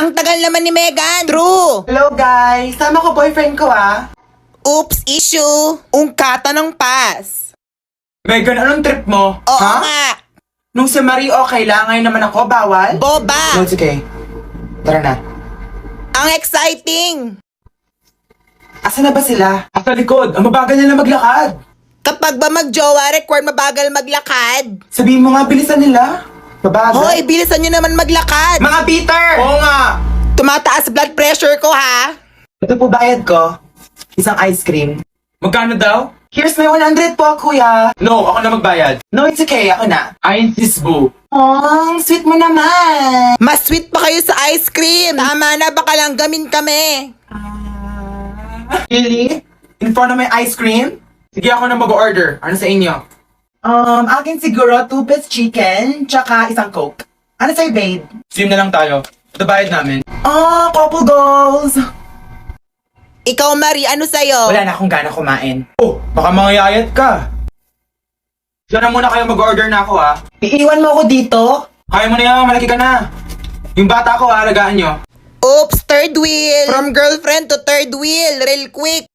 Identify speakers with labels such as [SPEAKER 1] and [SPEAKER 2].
[SPEAKER 1] Ang tagal naman ni Megan. True.
[SPEAKER 2] Hello guys! Sama ko boyfriend ko
[SPEAKER 1] Oops, issue. Ungkata ng pass.
[SPEAKER 2] Megan, anong trip mo?
[SPEAKER 1] Oo
[SPEAKER 2] ha?
[SPEAKER 1] nga.
[SPEAKER 2] Nung si Marie okay lang, ngayon naman ako, bawal?
[SPEAKER 1] Boba.
[SPEAKER 2] No, it's okay. Tara na.
[SPEAKER 1] Ang exciting.
[SPEAKER 2] Asa na ba sila? Asa likod. Ang mabagal nila maglakad.
[SPEAKER 1] Kapag ba magjowa, record mabagal maglakad.
[SPEAKER 2] Sabihin mo nga, bilisan nila. Mabagal.
[SPEAKER 1] Hoy, bilisan nyo naman maglakad.
[SPEAKER 2] Mga Peter! Oo nga!
[SPEAKER 1] Tumataas blood pressure ko, ha?
[SPEAKER 2] Ito po bayad ko. Isang ice cream. Magkano daw? Here's my 100 po, kuya. No, ako na magbayad. No, it's okay. Ako na. I insist, boo. Oh, sweet mo naman.
[SPEAKER 1] Mas sweet pa kayo sa ice cream. Tama na, baka lang gamin kami.
[SPEAKER 2] Really? In front of my ice cream? Sige, ako na mag-order. Ano sa inyo? Akin siguro 2-piece chicken, tsaka isang coke. Ano sa'yo, babe? Same na lang tayo. Ito bayad namin. Oh, couple goals!
[SPEAKER 1] Ikaw, Marie, ano sa'yo?
[SPEAKER 2] Wala na akong gana kumain. Oh, baka mangayayat ka. Diyan na muna kayo mag-order na ako, ha? Iiwan mo ako dito? Kaya mo na yan, malaki ka na. Yung bata ko, alagaan nyo.
[SPEAKER 1] Oops, third wheel. From girlfriend to third wheel, real quick.